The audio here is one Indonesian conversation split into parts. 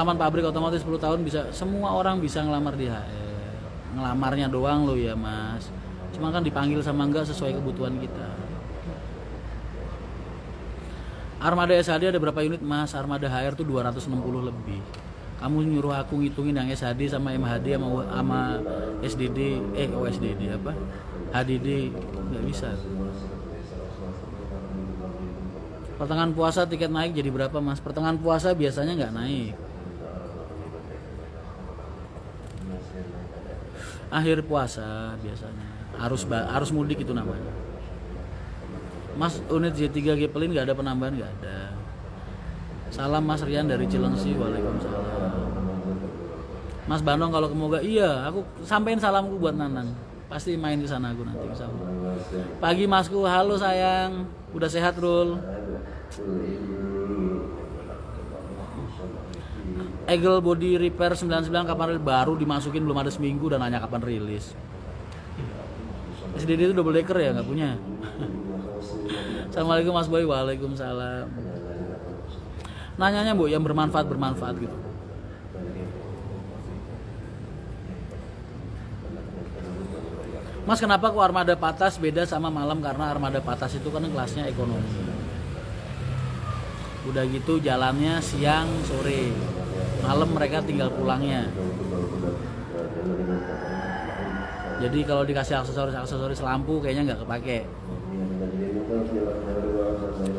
pengalaman pabrik otomotif 10 tahun bisa, semua orang bisa ngelamar di HR. Ngelamarnya doang lo ya mas, cuma kan dipanggil sama enggak sesuai kebutuhan kita. Armada SHD ada berapa unit mas? Armada HR tuh 260 lebih. Kamu nyuruh aku ngitungin yang SHD sama MHD sama SDD, SDD apa? HDD, nggak bisa. Pertengahan puasa tiket naik jadi berapa mas? Pertengahan puasa biasanya nggak naik. Akhir puasa biasanya. Arus mudik itu namanya. Mas, unit Z3 Gepelin nggak ada penambahan, nggak ada. Salam Mas Rian dari Cilengsi. Waalaikumsalam. Mas Bandung kalau kemoga, iya, aku sampein salamku buat Nanang. Pasti main ke sana aku nanti insyaallah. Pagi Masku, halo sayang. Udah sehat, Rul? Eagle Body Repair 99 kapan rilis? Baru dimasukin belum ada seminggu dan nanya kapan rilis. SDD itu double decker ya, nggak punya. Assalamualaikum Mas Boy. Waalaikumsalam. Nanyanya Bu yang bermanfaat gitu. Mas kenapa kok armada patas beda sama malam? Karena armada patas itu kan kelasnya ekonomi. Udah gitu jalannya siang sore, malam mereka tinggal pulangnya. Jadi kalau dikasih aksesoris lampu kayaknya nggak kepake.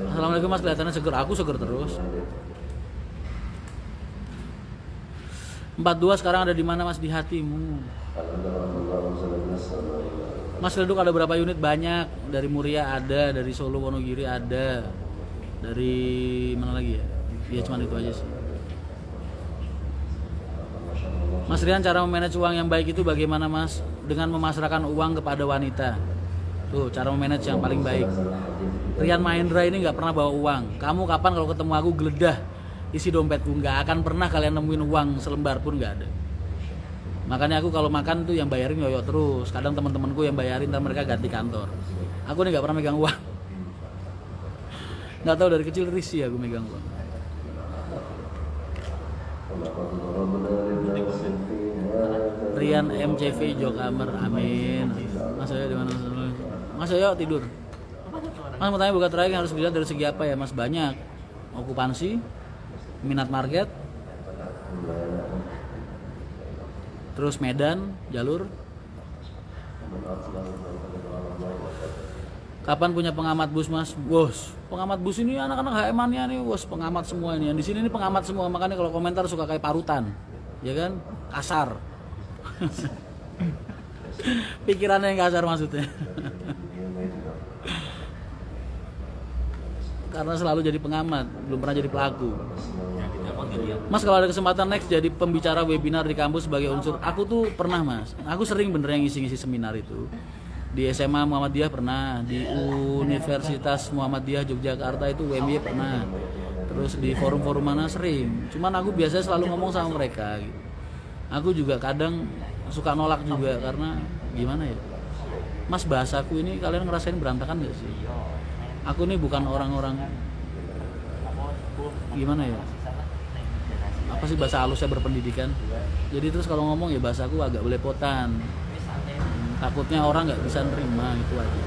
Assalamualaikum Mas, kelihatannya seger. Aku seger terus. 42 sekarang ada di mana Mas? Di hatimu. Mas Leduk ada berapa unit? Banyak. Dari Muria ada, dari Solo Wonogiri ada, dari mana lagi ya? Ya cuma itu aja sih. Mas Rian, cara memanage uang yang baik itu bagaimana Mas? Dengan memasrahkan uang kepada wanita. Tuh cara memanage yang paling baik. Rian Mahendra ini nggak pernah bawa uang. Kamu kapan kalau ketemu aku geledah isi dompetku? Nggak akan pernah kalian nemuin uang selembar pun nggak ada. Makanya aku kalau makan tuh yang bayarin yoyo terus. Kadang teman-temanku yang bayarin, ntar mereka ganti kantor. Aku nih nggak pernah megang uang. Nggak tahu dari kecil risih aku megang uang. Rian MCV Jokamer, amin. Mas Yoyo di mana? Mas Yoyo tidur. Mas mau tanya buka trayek yang harus dilihat dari segi apa ya Mas? Banyak. Okupansi, minat market, terus medan, jalur. Kapan punya pengamat bus Mas? Bos, pengamat bus ini anak-anak HM-annya nih, bos, pengamat semua ini. Yang di sini ini pengamat semua, makanya kalau komentar suka kayak parutan. Ya kan? Kasar. Pikirannya yang kasar maksudnya. Karena selalu jadi pengamat, belum pernah jadi pelaku. Mas kalau ada kesempatan next jadi pembicara webinar di kampus sebagai unsur, aku tuh pernah Mas. Aku sering bener yang ngisi-ngisi seminar itu. Di SMA Muhammadiyah pernah, di Universitas Muhammadiyah Yogyakarta itu UMY pernah. Terus di forum-forum mana sering. Cuman aku biasanya selalu ngomong sama mereka gitu. Aku juga kadang suka nolak juga karena gimana ya? Mas bahasaku ini kalian ngerasain berantakan gak sih? Aku nih bukan orang-orang gimana ya? Apa sih bahasa halusnya berpendidikan? Jadi terus kalau ngomong ya bahasaku agak belepotan. Takutnya orang nggak bisa nerima gitu aja.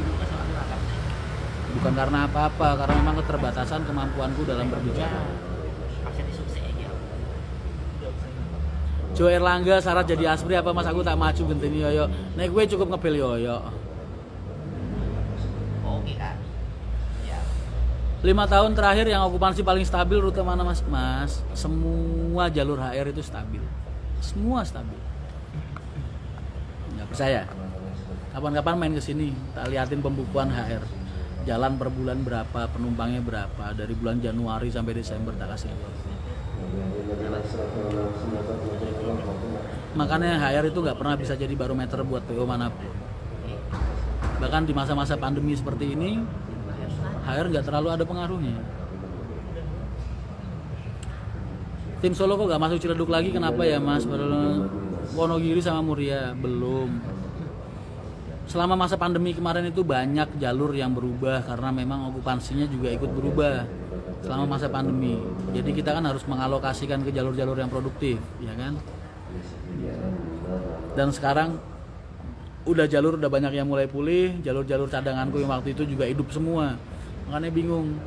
Bukan karena apa-apa, karena memang keterbatasan kemampuanku dalam berbicara. Jo Erlangga syarat jadi aspri apa Mas? Aku tak maju genteni yoyo. Nek gue cukup ngebel yoyo. 5 tahun terakhir yang okupansi paling stabil rute mana Mas? Mas, semua jalur HR itu stabil. Semua stabil. Nggak percaya? Kapan-kapan main ke sini, tak liatin pembukuan HR. Jalan per bulan berapa, penumpangnya berapa, dari bulan Januari sampai Desember tak kasih lihat. Makanya HR itu nggak pernah bisa jadi barometer buat PO manapun. Bahkan di masa-masa pandemi seperti ini, HR nggak terlalu ada pengaruhnya. Tim Solo kok nggak masuk Ciledug lagi? Kenapa ya Mas? Padahal Wonogiri sama Muria belum. selama masa pandemi kemarin itu banyak jalur yang berubah karena memang okupansinya juga ikut berubah selama masa pandemi. Jadi kita kan harus mengalokasikan ke jalur-jalur yang produktif, ya kan? Dan sekarang udah banyak yang mulai pulih, jalur-jalur cadanganku yang waktu itu juga hidup semua. Makanya bingung.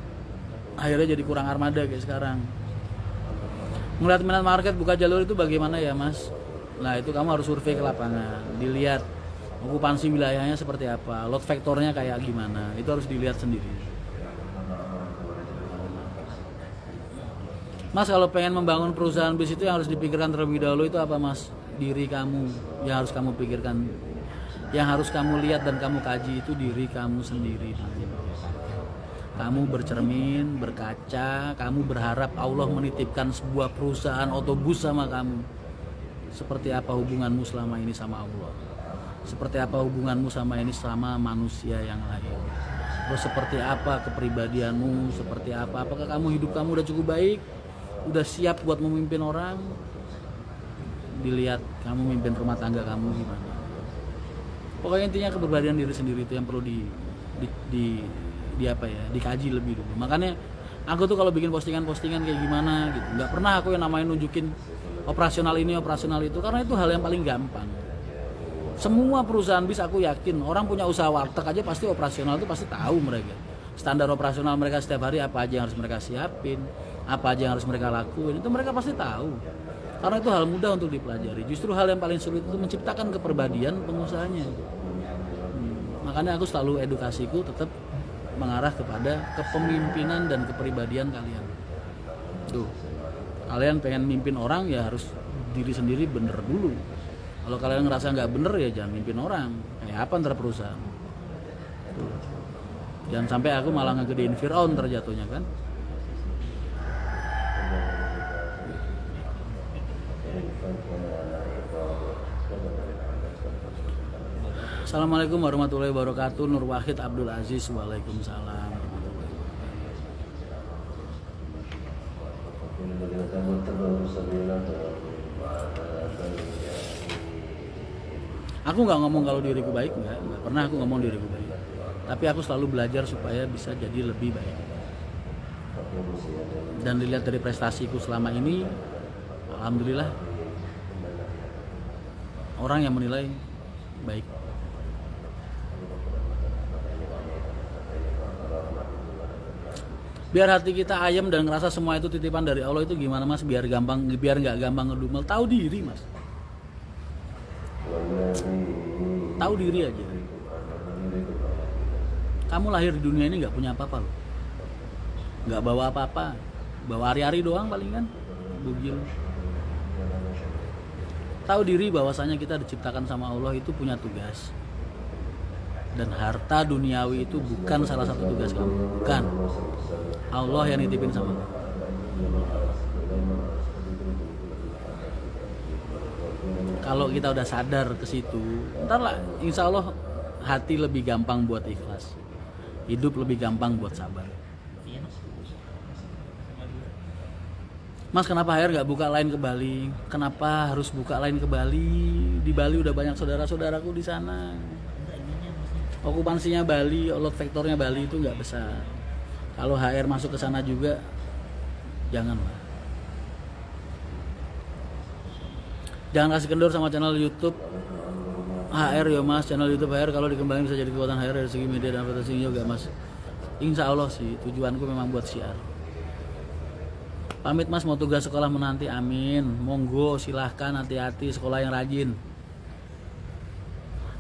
Akhirnya jadi kurang armada kayak sekarang. Melihat minat market buka jalur itu bagaimana ya, Mas? Nah, itu kamu harus survei ke lapangan, dilihat okupansi wilayahnya seperti apa, load factornya kayak gimana, itu harus dilihat sendiri. Mas, kalau pengen membangun perusahaan bis itu yang harus dipikirkan terlebih dahulu itu apa, Mas? Diri kamu yang harus kamu pikirkan, yang harus kamu lihat dan kamu kaji itu diri kamu sendiri. Kamu bercermin, berkaca, kamu berharap Allah menitipkan sebuah perusahaan otobus sama kamu. Seperti apa hubunganmu selama ini sama Allah? Seperti apa hubunganmu sama ini sama manusia yang lain? Terus seperti apa kepribadianmu? Seperti apa? Apakah hidup kamu udah cukup baik? Udah siap buat memimpin orang? Dilihat kamu mimpin rumah tangga kamu gimana? Pokoknya intinya kepribadian diri sendiri itu yang perlu dikaji lebih dulu. Makanya aku tuh kalau bikin postingan kayak gimana gitu, nggak pernah aku yang namanya nunjukin operasional ini, operasional itu, karena itu hal yang paling gampang. Semua perusahaan bis aku yakin orang punya usaha warteg aja pasti operasional itu pasti tahu mereka. Standar operasional mereka setiap hari apa aja yang harus mereka siapin, apa aja yang harus mereka lakuin, itu mereka pasti tahu. Karena itu hal mudah untuk dipelajari. Justru hal yang paling sulit itu menciptakan kepribadian pengusahanya. Makanya aku selalu edukasiku tetap mengarah kepada kepemimpinan dan kepribadian kalian. Tuh, kalian pengen mimpin orang ya harus diri sendiri bener dulu. Kalau kalian ngerasa nggak bener ya jangan mimpin orang. Kayak apa ntar perusahaan? Tuh. Jangan sampai aku malah ngegedein Fir'aun terjatuhnya kan. Assalamualaikum warahmatullahi wabarakatuh. Nur Wahid Abdul Aziz. Waalaikumsalam. Aku nggak ngomong kalau diriku baik, nggak pernah aku ngomong diriku baik. Tapi aku selalu belajar supaya bisa jadi lebih baik. Dan dilihat dari prestasiku selama ini, alhamdulillah orang yang menilai baik. Biar hati kita ayem dan ngerasa semua itu titipan dari Allah itu gimana, Mas? Biar nggak gampang ngedumel. Tahu diri, Mas. Tahu diri aja. Kamu lahir di dunia ini nggak punya apa-apa loh. Nggak bawa apa-apa. Bawa hari-hari doang paling kan. Bugil. Tahu diri bahwasanya kita diciptakan sama Allah itu punya tugas. Dan harta duniawi itu bukan salah satu tugas kamu, bukan. Allah yang nitipin sama kamu. Kalau kita udah sadar ke situ, ntar lah insya Allah hati lebih gampang buat ikhlas, hidup lebih gampang buat sabar. Mas, kenapa HR nggak buka line ke Bali? Kenapa harus buka line ke Bali? Di Bali udah banyak saudara-saudaraku di sana. Okupansinya Bali, load factornya Bali itu nggak besar. Kalau HR masuk ke sana juga, janganlah. Jangan kasih kendor sama channel YouTube HR ya Mas. Channel YouTube HR kalau dikembangin bisa jadi kekuatan HR dari segi media dan advertising juga Mas. Insya Allah sih, tujuanku memang buat syiar. Pamit Mas, mau tugas sekolah menanti, amin. Monggo silahkan, hati-hati, sekolah yang rajin.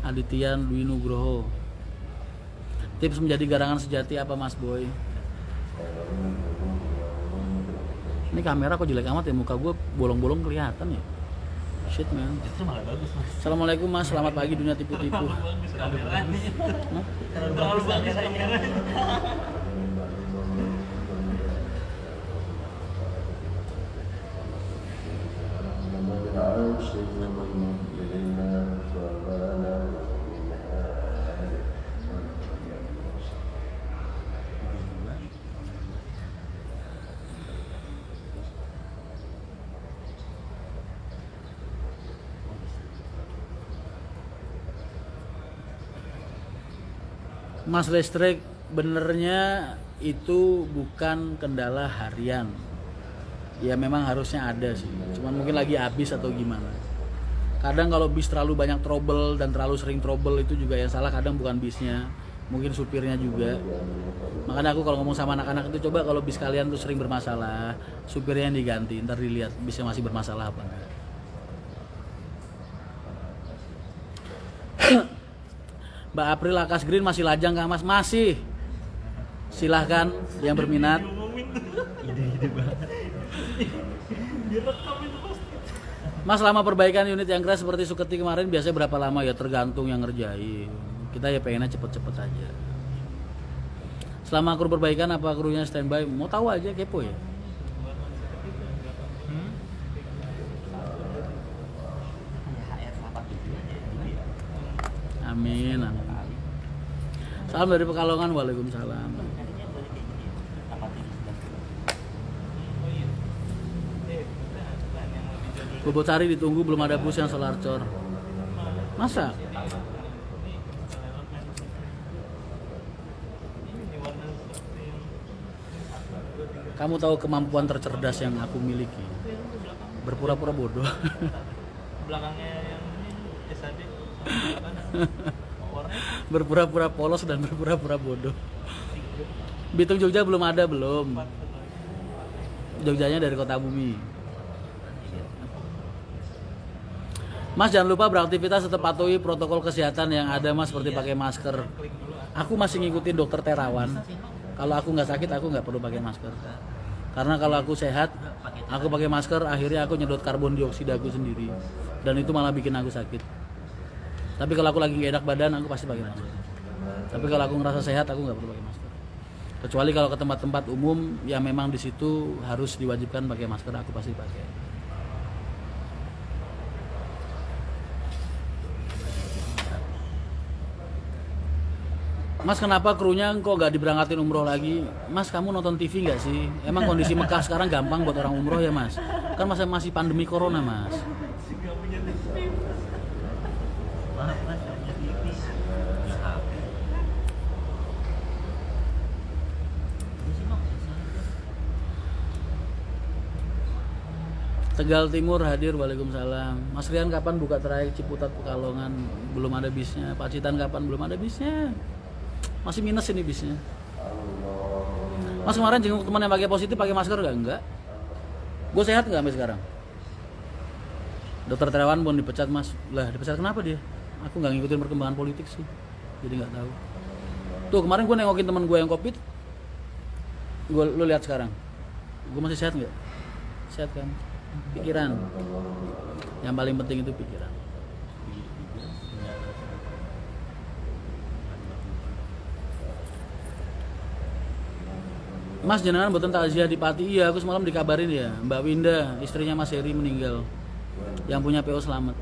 Aditya Dwi Nugroho. Tips menjadi garangan sejati apa Mas Boy? Ini kamera kok jelek amat ya, muka gue bolong-bolong kelihatan ya. Shit man. Itu malah bagus Mas. Assalamualaikum Mas, selamat pagi dunia tipu-tipu. Terlalu bagus kamera. Mas listrik benernya itu bukan kendala harian. Ya memang harusnya ada sih. Cuman mungkin lagi habis atau gimana. Kadang kalau bis terlalu banyak trouble dan terlalu sering trouble itu juga yang salah kadang bukan bisnya. Mungkin supirnya juga. Makanya aku kalau ngomong sama anak-anak itu coba kalau bis kalian tuh sering bermasalah, supirnya yang diganti, ntar dilihat bisnya masih bermasalah apa enggak. Mbak April Akas Green masih lajang Kak Mas? Masih. Silahkan yang berminat. Mas, selama perbaikan unit yang keras seperti Suketi kemarin biasanya berapa lama ya? Tergantung yang ngerjain. Kita ya pengennya cepet-cepet aja. Selama kru perbaikan apa krunya standby? Mau tahu aja, kepo ya. Amin, amin. Salam dari Pekalongan, waalaikumsalam. Bobotari ditunggu belum ada bus yang Selarcor. Masa? Kamu tahu kemampuan tercerdas yang aku miliki? Berpura-pura bodoh. Belakangnya yang SAD. Berpura-pura polos dan berpura-pura bodoh. Bitung Jogja belum ada, belum. Jogjanya dari Kota Bumi. Mas, jangan lupa beraktivitas tetap patuhi protokol kesehatan yang ada Mas, seperti pakai masker. Aku masih ngikutin dokter Terawan. Kalau aku nggak sakit aku nggak perlu pakai masker. Karena kalau aku sehat, aku pakai masker, akhirnya aku nyedot karbon dioksida aku sendiri. Dan itu malah bikin aku sakit. Tapi kalau aku lagi gak enak badan, aku pasti pakai masker. Tapi kalau aku ngerasa sehat, aku nggak perlu pakai masker. Kecuali kalau ke tempat-tempat umum yang memang di situ harus diwajibkan pakai masker, aku pasti pakai. Mas, kenapa krunya kok gak diberangkatin umroh lagi? Mas, kamu nonton TV gak sih? Emang kondisi Mekah sekarang gampang buat orang umroh ya Mas? Kan masih pandemi corona Mas. Tegal Timur hadir, waalaikumsalam. Mas Rian kapan buka trayek Ciputat Pekalongan? Belum ada bisnya. Pacitan kapan? Belum ada bisnya. Masih minus ini bisnya. Mas, kemarin jenguk teman yang pakai positif pakai masker gak? Enggak. Gue sehat nggak sampai sekarang? Dokter Terawan pun dipecat Mas. Lah, dipecat kenapa dia? Aku nggak ngikutin perkembangan politik sih, jadi nggak tahu. Tuh kemarin gue nengokin teman gue yang covid. Lu lihat sekarang. Gue masih sehat nggak? Sehat kan? Pikiran. Yang paling penting itu pikiran. Mas, jenengan mboten takziah di Pati? Iya, aku semalam dikabarin ya, Mbak Winda, istrinya Mas Heri meninggal. Yang punya PO selamat.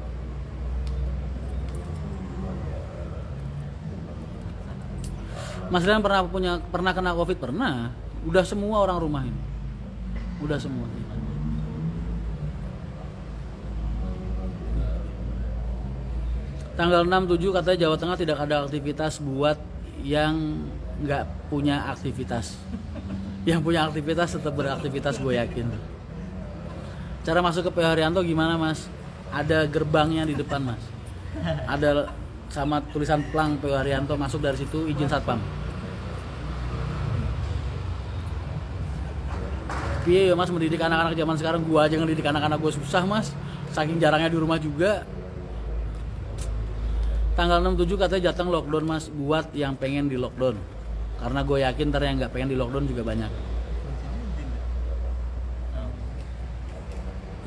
Mas Rian pernah kena Covid? Pernah. Udah semua orang rumah ini. Udah semua. Tanggal 6-7 katanya Jawa Tengah tidak ada aktivitas buat yang nggak punya aktivitas. Yang punya aktivitas tetap beraktivitas, gue yakin. Cara masuk ke PO Haryanto gimana Mas? Ada gerbangnya di depan Mas. Ada sama tulisan plang PO Haryanto, masuk dari situ izin satpam. Piye ya Mas mendidik anak-anak zaman sekarang? Gua aja ngedidik anak-anak gue susah Mas. Saking jarangnya di rumah juga. Tanggal 6-7 katanya Jateng lockdown Mas, buat yang pengen di lockdown. Karena gue yakin ntar yang nggak pengen di lockdown juga banyak.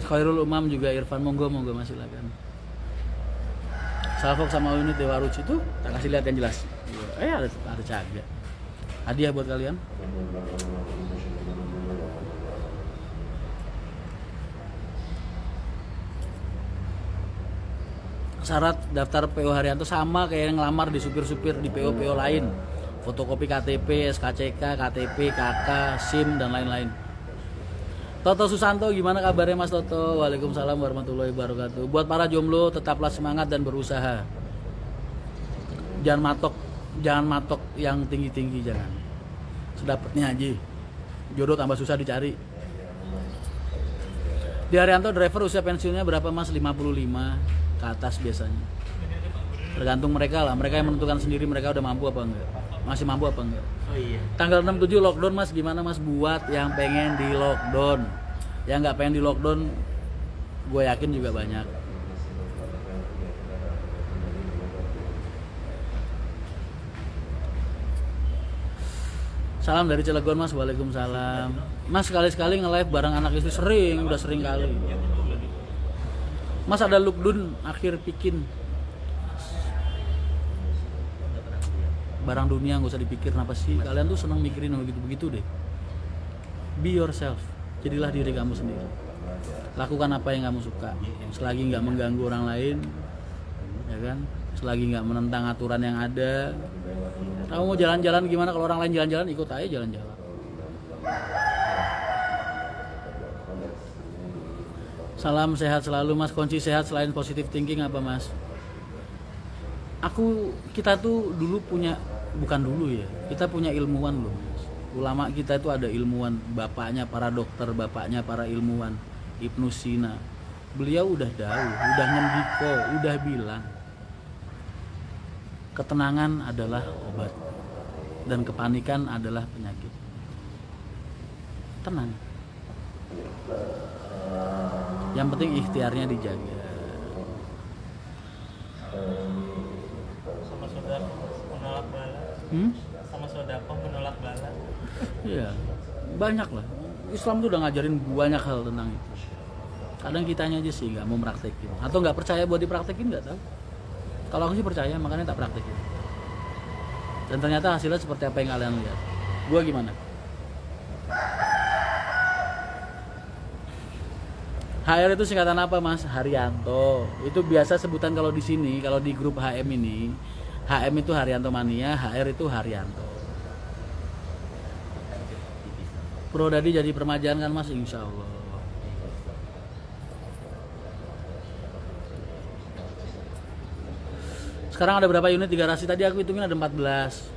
Khairul Umam juga Irfan, monggo Mas, silakan. Salfok sama unit Dewa Ruci itu tak kasih lihat yang jelas. Ada caga. Hadiah buat kalian. Syarat daftar PO Haryanto sama kayak yang ngelamar di supir-supir di PO-PO lain. Fotokopi KTP, SKCK, KTP, KK, SIM, dan lain-lain. Toto Susanto, gimana kabarnya Mas Toto? Waalaikumsalam warahmatullahi wabarakatuh. Buat para jomblo, tetaplah semangat dan berusaha. Jangan matok. jangan matok yang tinggi-tinggi, jangan. Sedapatnya aja. Jodoh tambah susah dicari. Di Haryanto driver usia pensiunnya berapa mas? 55 ke atas biasanya. Tergantung mereka lah, mereka yang menentukan sendiri mereka udah mampu apa enggak. Masih mampu apa enggak. Oh iya. Tanggal 6-7 lockdown mas, gimana mas buat yang pengen di lockdown? Yang nggak pengen di lockdown, gue yakin juga banyak. Salam dari Cilegon mas, waalaikumsalam. Mas sekali-sekali nge-live bareng anak istri, udah sering kali. Mas ada lockdown akhir bikin. Barang dunia nggak usah dipikir, kenapa sih? Kalian tuh seneng mikirin begitu-begitu deh. Be yourself, jadilah diri kamu sendiri. Lakukan apa yang kamu suka, selagi nggak mengganggu orang lain, ya kan? Selagi nggak menentang aturan yang ada. Kamu mau jalan-jalan gimana? Kalau orang lain jalan-jalan, ikut aja jalan-jalan. Salam sehat selalu mas. Kunci sehat selain positive thinking apa mas? Kita tuh dulu punya, bukan dulu ya, kita punya ilmuwan loh mas. Ulama kita itu ada ilmuwan, bapaknya para dokter, bapaknya para ilmuwan, Ibnu Sina. Beliau udah dawuh, udah ngendiko, udah bilang ketenangan adalah obat dan kepanikan adalah penyakit. Tenang. Yang penting ikhtiarnya dijaga. Sama saudara menolak bala. Sama saudara menolak bala. Iya, banyak lah. Islam tuh udah ngajarin banyak hal tentang itu. Kadang kitanya aja sih nggak mau praktekin atau nggak percaya buat dipraktekin, nggak tahu. Kalau aku sih percaya, makanya tak praktekin. Dan ternyata hasilnya seperti apa yang kalian lihat. Gua gimana? HR itu singkatan apa mas? Haryanto. Itu biasa sebutan kalau di sini, kalau di grup HM ini, HM itu Haryanto Mania, HR itu Haryanto. Pro Dadi jadi permajaan kan mas? Insya Allah. Sekarang ada berapa unit di garasi? Tadi aku hitungin ada 14.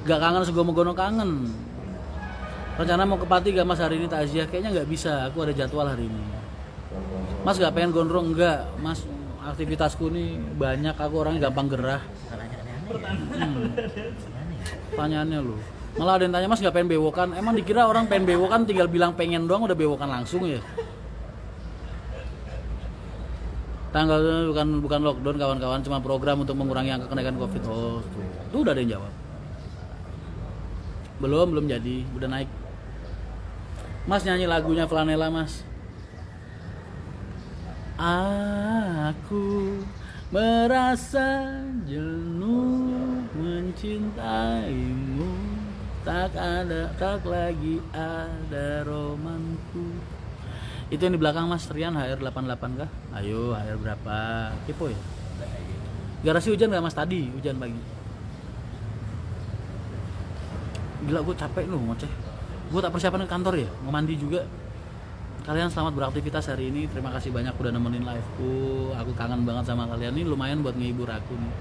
Gak kangen segono-gono kangen. Rencana mau ke Pati gak mas hari ini takziah? Kayaknya gak bisa, aku ada jadwal hari ini. Mas gak pengen gondrong? Enggak mas, aktivitasku nih banyak, aku orangnya gampang gerah. Pertanyaannya loh. Malah ada yang tanya mas gak pengen bewokan? Emang dikira orang pengen bewokan tinggal bilang pengen doang udah bewokan langsung ya? Tanggal bukan lockdown kawan-kawan, cuma program untuk mengurangi angka kenaikan COVID. Oh, tuh udah ada yang jawab. Belum jadi, udah naik. Mas nyanyi lagunya Flanela mas. Aku merasa jenuh mencintaimu, tak lagi ada romanku. Itu yang di belakang mas, Rian HR 88 kah? Ayo HR berapa? Kepo ya? Garasi hujan gak mas? Tadi hujan pagi. Gila gue capek loh ngoceh. Gue tak persiapan ke kantor ya, mau mandi juga. Kalian selamat beraktivitas hari ini. Terima kasih banyak udah nemenin live-ku. Aku kangen banget sama kalian. Ini lumayan buat ngehibur aku nih.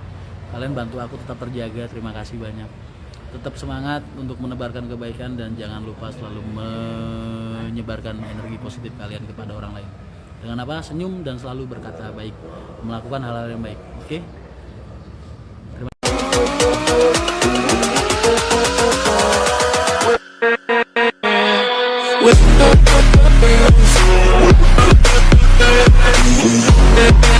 Kalian bantu aku tetap terjaga. Terima kasih banyak. Tetap semangat untuk menebarkan kebaikan dan jangan lupa selalu menyebarkan energi positif kalian kepada orang lain. Dengan apa? Senyum dan selalu berkata baik, melakukan hal-hal yang baik. Oke? Terima kasih.